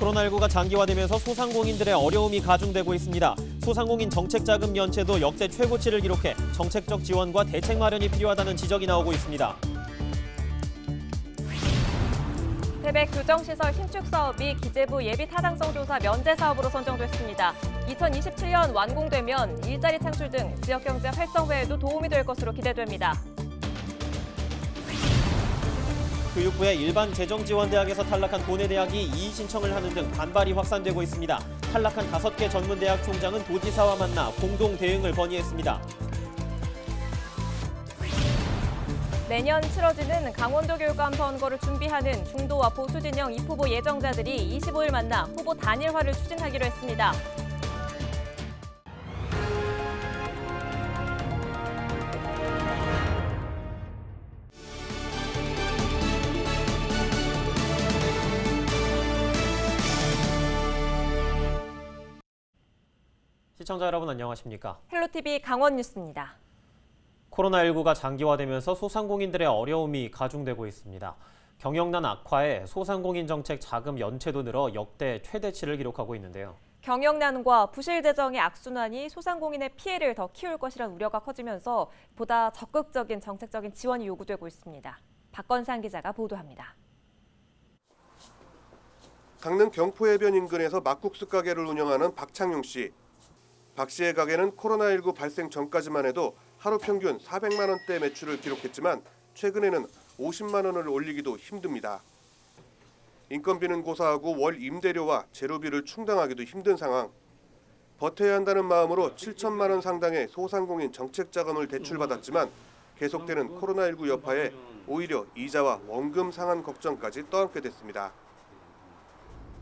코로나19가 장기화되면서 소상공인들의 어려움이 가중되고 있습니다. 소상공인 정책자금 연체도 역대 최고치를 기록해 정책적 지원과 대책 마련이 필요하다는 지적이 나오고 있습니다. 태백 교정시설 신축 사업이 기재부 예비 타당성 조사 면제 사업으로 선정됐습니다. 2027년 완공되면 일자리 창출 등 지역 경제 활성화에도 도움이 될 것으로 기대됩니다. 교육부의 일반 재정지원대학에서 탈락한 도내 대학이 이의 신청을 하는 등 반발이 확산되고 있습니다. 탈락한 5개 전문대학 총장은 도지사와 만나 공동 대응을 건의했습니다. 내년 치러지는 강원도 교육감 선거를 준비하는 중도와 보수 진영 입후보 예정자들이 25일 만나 후보 단일화를 추진하기로 했습니다. 시청자 여러분 안녕하십니까? 헬로티비 강원 뉴스입니다. 코로나19가 장기화되면서 소상공인들의 어려움이 가중되고 있습니다. 경영난 악화에 소상공인 정책 자금 연체도 늘어 역대 최대치를 기록하고 있는데요. 경영난과 부실 재정의 악순환이 소상공인의 피해를 더 키울 것이라는 우려가 커지면서 보다 적극적인 정책적인 지원이 요구되고 있습니다. 박건상 기자가 보도합니다. 강릉 경포해변 인근에서 막국수 가게를 운영하는 박창용 씨. 박 씨의 가게는 코로나19 발생 전까지만 해도 하루 평균 400만 원대 매출을 기록했지만 최근에는 50만 원을 올리기도 힘듭니다. 인건비는 고사하고 월 임대료와 재료비를 충당하기도 힘든 상황. 버텨야 한다는 마음으로 7천만 원 상당의 소상공인 정책자금을 대출받았지만 계속되는 코로나19 여파에 오히려 이자와 원금 상한 걱정까지 떠안게 됐습니다.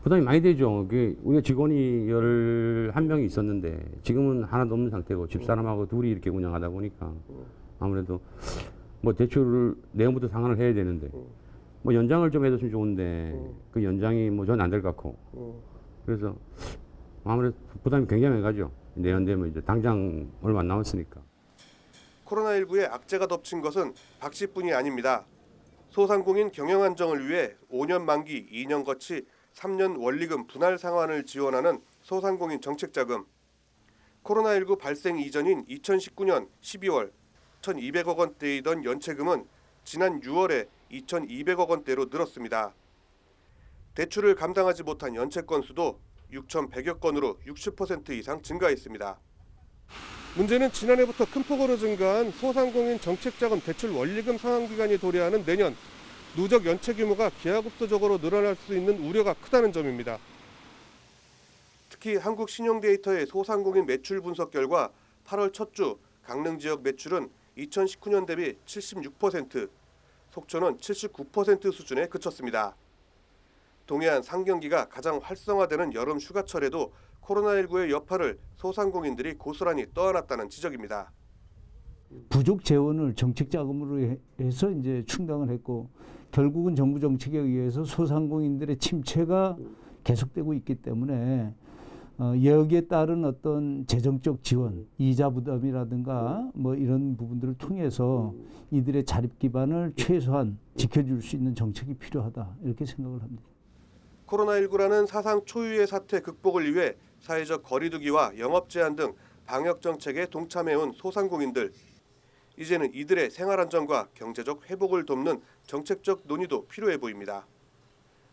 부담이 많이 되죠. 우리가 직원이 11명이 있었는데 지금은 하나도 없는 상태고 집사람하고 둘이 이렇게 운영하다 보니까 아무래도 뭐 대출을 내년부터 상환을 해야 되는데 뭐 연장을 좀 해줬으면 좋은데 그 연장이 뭐 전 안 될 것 같고 그래서 아무래도 부담이 굉장히 많이 가죠. 내년 되면 이제 당장 얼마 안 남았으니까. 코로나19의 악재가 덮친 것은 박 씨뿐이 아닙니다. 소상공인 경영 안정을 위해 5년 만기 2년 거치 3년 원리금 분할 상환을 지원하는 소상공인 정책자금. 코로나19 발생 이전인 2019년 12월 1,200억 원대이던 연체금은 지난 6월에 2,200억 원대로 늘었습니다. 대출을 감당하지 못한 연체 건수도 6,100여 건으로 60% 이상 증가했습니다. 문제는 지난해부터 큰 폭으로 증가한 소상공인 정책자금 대출 원리금 상환 기간이 도래하는 내년 누적 연체 규모가 기하급수적으로 늘어날 수 있는 우려가 크다는 점입니다. 특히 한국신용데이터의 소상공인 매출 분석 결과 8월 첫 주 강릉 지역 매출은 2019년 대비 76%, 속초는 79% 수준에 그쳤습니다. 동해안 상경기가 가장 활성화되는 여름 휴가철에도 코로나19의 여파를 소상공인들이 고스란히 떠안았다는 지적입니다. 부족 재원을 정책 자금으로 해서 이제 충당을 했고 결국은 정부 정책에 의해서 소상공인들의 침체가 계속되고 있기 때문에 여기에 따른 어떤 재정적 지원, 이자 부담이라든가 뭐 이런 부분들을 통해서 이들의 자립 기반을 최소한 지켜줄 수 있는 정책이 필요하다 이렇게 생각을 합니다. 코로나19라는 사상 초유의 사태 극복을 위해 사회적 거리 두기와 영업 제한 등 방역 정책에 동참해온 소상공인들. 이제는 이들의 생활 안정과 경제적 회복을 돕는 정책적 논의도 필요해 보입니다.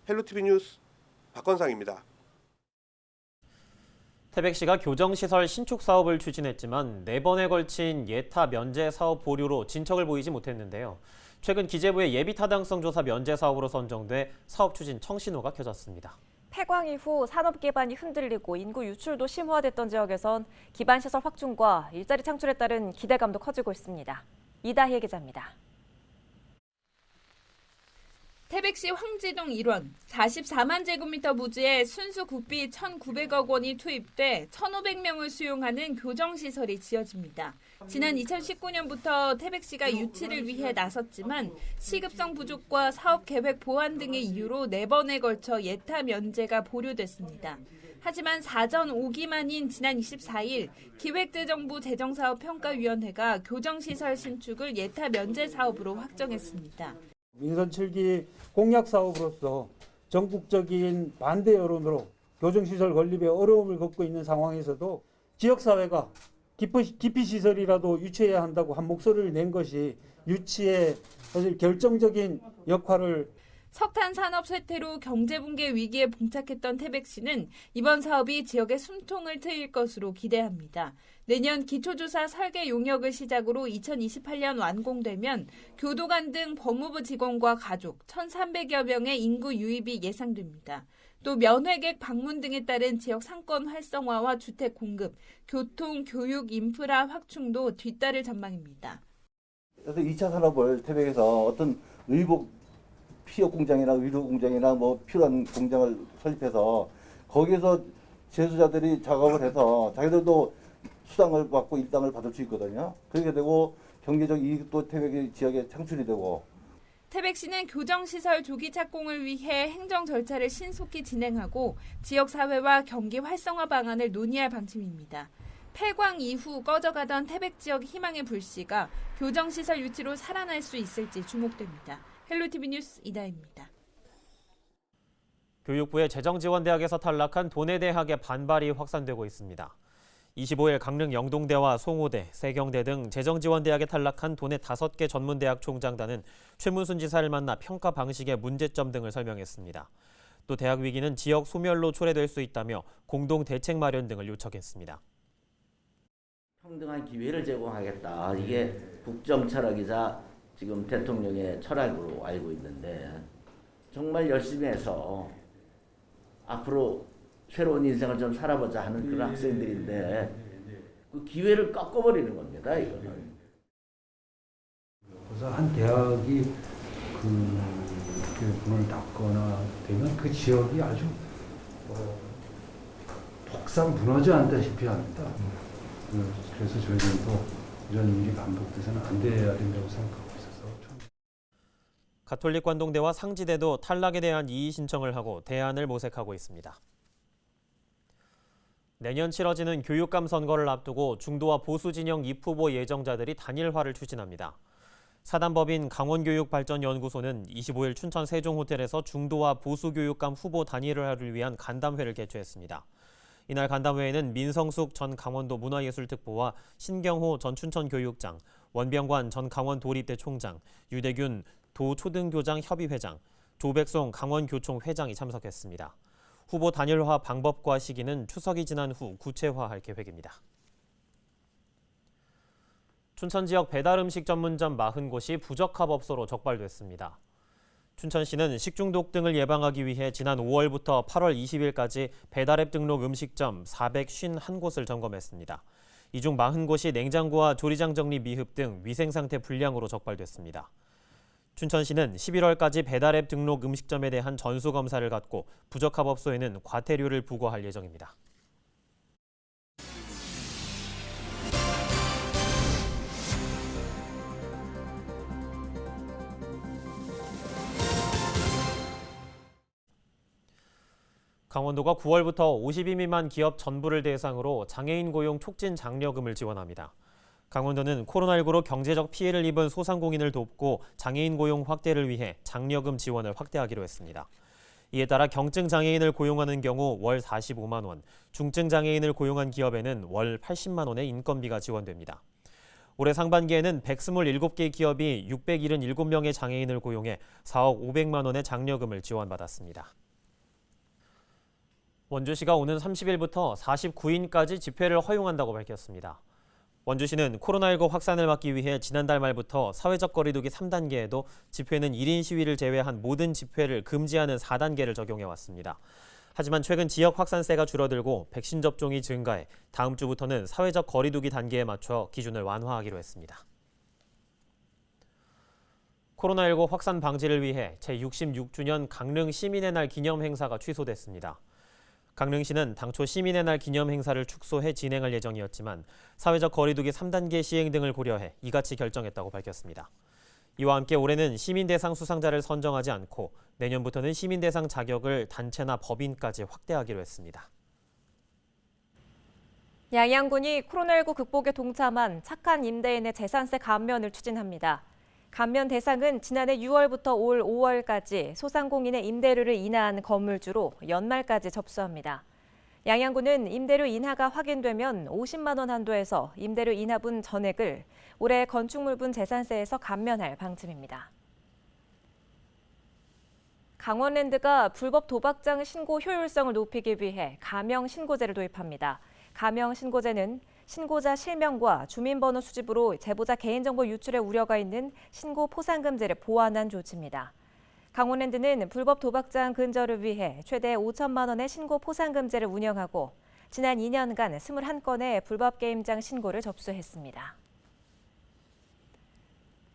헬로티비 뉴스 박건상입니다. 태백시가 교정시설 신축 사업을 추진했지만 4번에 걸친 예타 면제 사업 보류로 진척을 보이지 못했는데요. 최근 기재부의 예비 타당성 조사 면제 사업으로 선정돼 사업 추진 청신호가 켜졌습니다. 폐광 이후 산업 기반이 흔들리고 인구 유출도 심화됐던 지역에선 기반 시설 확충과 일자리 창출에 따른 기대감도 커지고 있습니다. 이다희 기자입니다. 태백시 황지동 일원 44만 제곱미터 부지에 순수 국비 1,900억 원이 투입돼 1,500명을 수용하는 교정시설이 지어집니다. 지난 2019년부터 태백시가 유치를 위해 나섰지만 시급성 부족과 사업계획 보완 등의 이유로 4번에 걸쳐 예타 면제가 보류됐습니다. 하지만 사전 5기만인 지난 24일 기획재정부 재정사업평가위원회가 교정시설 신축을 예타 면제 사업으로 확정했습니다. 민선 7기 공약 사업으로서 전국적인 반대 여론으로 교정시설 건립에 어려움을 겪고 있는 상황에서도 지역사회가 기피시설이라도 유치해야 한다고 한 목소리를 낸 것이 유치에 사실 결정적인 역할을 석탄 산업 쇠퇴로 경제 붕괴 위기에 봉착했던 태백시는 이번 사업이 지역의 숨통을 트일 것으로 기대합니다. 내년 기초조사 설계 용역을 시작으로 2028년 완공되면 교도관 등 법무부 직원과 가족 1,300여 명의 인구 유입이 예상됩니다. 또 면회객 방문 등에 따른 지역 상권 활성화와 주택 공급, 교통, 교육, 인프라 확충도 뒤따를 전망입니다. 그래서 2차 산업을 태백에서 어떤 의복 피업 공장이나 의료 공장이나 뭐 필요한 공장을 설립해서 거기에서 재소자들이 작업을 해서 자기들도 수당을 받고 일당을 받을 수 있거든요. 그렇게 되고 경제적 이익도 태백 지역에 창출이 되고. 태백시는 교정시설 조기 착공을 위해 행정 절차를 신속히 진행하고 지역사회와 경기 활성화 방안을 논의할 방침입니다. 폐광 이후 꺼져가던 태백 지역 희망의 불씨가 교정시설 유치로 살아날 수 있을지 주목됩니다. 헬로티비 뉴스 이다혜입니다. 교육부의 재정지원대학에서 탈락한 도내대학의 반발이 확산되고 있습니다. 25일 강릉 영동대와 송호대, 세경대 등 재정지원대학에 탈락한 도내 5개 전문대학 총장단은 최문순 지사를 만나 평가 방식의 문제점 등을 설명했습니다. 또 대학 위기는 지역 소멸로 초래될 수 있다며 공동 대책 마련 등을 요청했습니다. 평등한 기회를 제공하겠다. 이게 국정 철학이자 지금 대통령의 철학으로 알고 있는데 정말 열심히 해서 앞으로 새로운 인생을 좀 살아보자 하는 그런 학생들인데 그 기회를 꺾어버리는 겁니다. 이거는. 그래서 한 대학이 문을 닫거나 되면 그 지역이 아주 폭삭 무너져 앉다시피 합니다. 그래서 저희들도 이런 일이 반복돼서는 안 돼야 된다고 생각하고 있어서. 가톨릭 관동대와 상지대도 탈락에 대한 이의 신청을 하고 대안을 모색하고 있습니다. 내년 치러지는 교육감 선거를 앞두고 중도와 보수 진영 입후보 예정자들이 단일화를 추진합니다. 사단법인 강원교육발전연구소는 25일 춘천 세종호텔에서 중도와 보수 교육감 후보 단일화를 위한 간담회를 개최했습니다. 이날 간담회에는 민성숙 전 강원도 문화예술특보와 신경호 전 춘천교육장, 원병관 전 강원도립대 총장, 유대균 도초등교장 협의회장, 조백송 강원교총회장이 참석했습니다. 후보 단일화 방법과 시기는 추석이 지난 후 구체화할 계획입니다. 춘천 지역 배달음식 전문점 40곳이 부적합업소로 적발됐습니다. 춘천시는 식중독 등을 예방하기 위해 지난 5월부터 8월 20일까지 배달앱 등록 음식점 451곳을 점검했습니다. 이 중 40곳이 냉장고와 조리장 정리 미흡 등 위생상태 불량으로 적발됐습니다. 춘천시는 11월까지 배달앱 등록 음식점에 대한 전수검사를 갖고 부적합업소에는 과태료를 부과할 예정입니다. 강원도가 9월부터 52 미만 기업 전부를 대상으로 장애인 고용 촉진 장려금을 지원합니다. 강원도는 코로나19로 경제적 피해를 입은 소상공인을 돕고 장애인 고용 확대를 위해 장려금 지원을 확대하기로 했습니다. 이에 따라 경증 장애인을 고용하는 경우 월 45만 원, 중증 장애인을 고용한 기업에는 월 80만 원의 인건비가 지원됩니다. 올해 상반기에는 127개 기업이 677명의 장애인을 고용해 4억 500만 원의 장려금을 지원받았습니다. 원주시가 오는 30일부터 49인까지 집회를 허용한다고 밝혔습니다. 원주시는 코로나19 확산을 막기 위해 지난달 말부터 사회적 거리두기 3단계에도 집회는 1인 시위를 제외한 모든 집회를 금지하는 4단계를 적용해왔습니다. 하지만 최근 지역 확산세가 줄어들고 백신 접종이 증가해 다음 주부터는 사회적 거리두기 단계에 맞춰 기준을 완화하기로 했습니다. 코로나19 확산 방지를 위해 제66주년 강릉 시민의 날 기념 행사가 취소됐습니다. 강릉시는 당초 시민의 날 기념 행사를 축소해 진행할 예정이었지만 사회적 거리두기 3단계 시행 등을 고려해 이같이 결정했다고 밝혔습니다. 이와 함께 올해는 시민 대상 수상자를 선정하지 않고 내년부터는 시민 대상 자격을 단체나 법인까지 확대하기로 했습니다. 양양군이 코로나19 극복에 동참한 착한 임대인의 재산세 감면을 추진합니다. 감면 대상은 지난해 6월부터 올 5월까지 소상공인의 임대료를 인하한 건물주로 연말까지 접수합니다. 양양구는 임대료 인하가 확인되면 50만 원 한도에서 임대료 인하분 전액을 올해 건축물분 재산세에서 감면할 방침입니다. 강원랜드가 불법 도박장 신고 효율성을 높이기 위해 가명 신고제를 도입합니다. 가명 신고제는 신고자 실명과 주민번호 수집으로 제보자 개인정보 유출의 우려가 있는 신고 포상금지를 보완한 조치입니다. 강원랜드는 불법 도박장 근절을 위해 최대 5천만 원의 신고 포상금지를 운영하고 지난 2년간 21건의 불법 게임장 신고를 접수했습니다.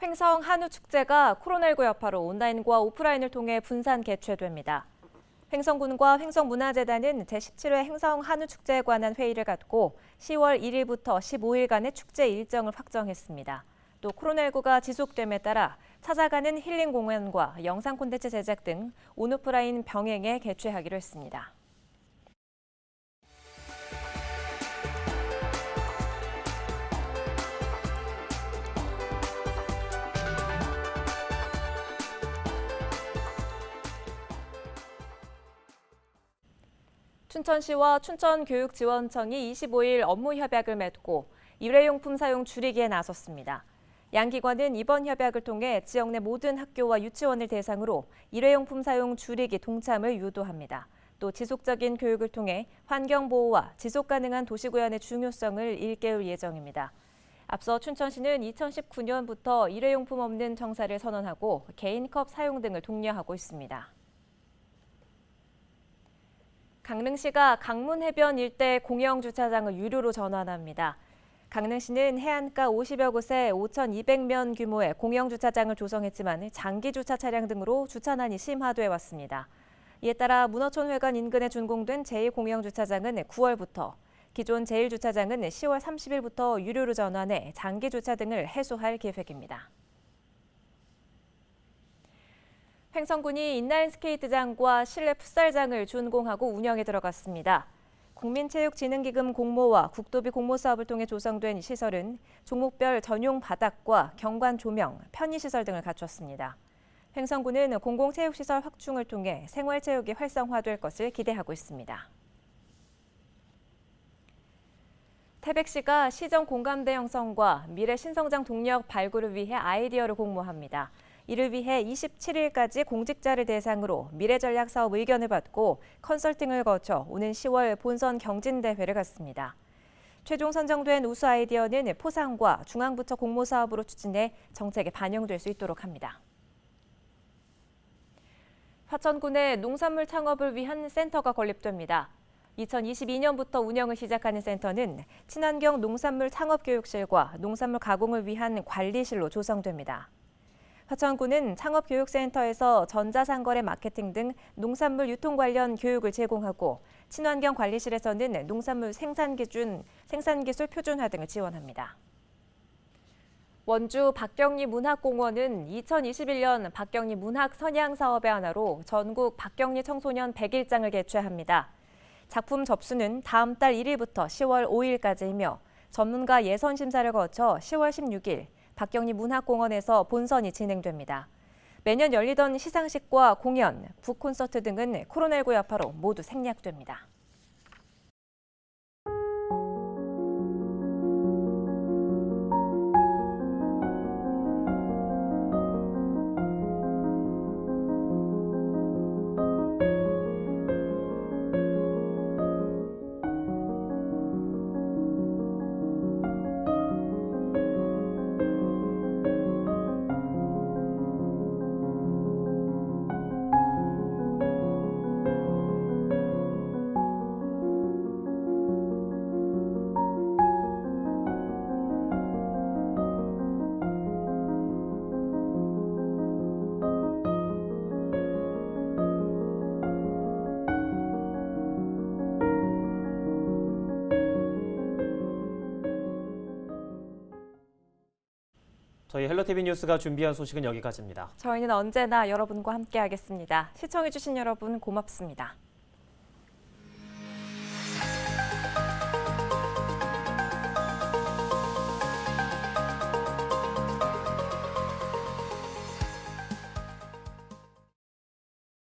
횡성 한우축제가 코로나19 여파로 온라인과 오프라인을 통해 분산 개최됩니다. 횡성군과 횡성문화재단은 제17회 횡성 한우축제에 관한 회의를 갖고 10월 1일부터 15일간의 축제 일정을 확정했습니다. 또 코로나19가 지속됨에 따라 찾아가는 힐링 공연과 영상 콘텐츠 제작 등 온오프라인 병행해 개최하기로 했습니다. 춘천시와 춘천교육지원청이 25일 업무 협약을 맺고 일회용품 사용 줄이기에 나섰습니다. 양 기관은 이번 협약을 통해 지역 내 모든 학교와 유치원을 대상으로 일회용품 사용 줄이기 동참을 유도합니다. 또 지속적인 교육을 통해 환경보호와 지속가능한 도시구현의 중요성을 일깨울 예정입니다. 앞서 춘천시는 2019년부터 일회용품 없는 청사를 선언하고 개인컵 사용 등을 독려하고 있습니다. 강릉시가 강문해변 일대 공영주차장을 유료로 전환합니다. 강릉시는 해안가 50여 곳에 5,200면 규모의 공영주차장을 조성했지만 장기주차 차량 등으로 주차난이 심화돼 왔습니다. 이에 따라 문어촌회관 인근에 준공된 제2공영주차장은 9월부터, 기존 제1주차장은 10월 30일부터 유료로 전환해 장기주차 등을 해소할 계획입니다. 횡성군이 인라인 스케이트장과 실내 풋살장을 준공하고 운영에 들어갔습니다. 국민체육진흥기금 공모와 국도비 공모 사업을 통해 조성된 이 시설은 종목별 전용 바닥과 경관 조명, 편의시설 등을 갖췄습니다. 횡성군은 공공체육시설 확충을 통해 생활체육이 활성화될 것을 기대하고 있습니다. 태백시가 시정 공감대 형성과 미래 신성장 동력 발굴을 위해 아이디어를 공모합니다. 이를 위해 27일까지 공직자를 대상으로 미래전략사업 의견을 받고 컨설팅을 거쳐 오는 10월 본선 경진대회를 갖습니다. 최종 선정된 우수 아이디어는 포상과 중앙부처 공모사업으로 추진해 정책에 반영될 수 있도록 합니다. 화천군의 농산물 창업을 위한 센터가 건립됩니다. 2022년부터 운영을 시작하는 센터는 친환경 농산물 창업교육실과 농산물 가공을 위한 관리실로 조성됩니다. 화천군은 창업교육센터에서 전자상거래 마케팅 등 농산물 유통 관련 교육을 제공하고 친환경 관리실에서는 농산물 생산기술 표준화 등을 지원합니다. 원주 박경리 문학공원은 2021년 박경리 문학 선양 사업의 하나로 전국 박경리 청소년 100일장을 개최합니다. 작품 접수는 다음 달 1일부터 10월 5일까지이며 전문가 예선 심사를 거쳐 10월 16일 박경리 문학공원에서 본선이 진행됩니다. 매년 열리던 시상식과 공연, 북콘서트 등은 코로나19 여파로 모두 생략됩니다. 저희 헬로티비 뉴스가 준비한 소식은 여기까지입니다. 저희는 언제나 여러분과 함께하겠습니다. 시청해주신 여러분 고맙습니다.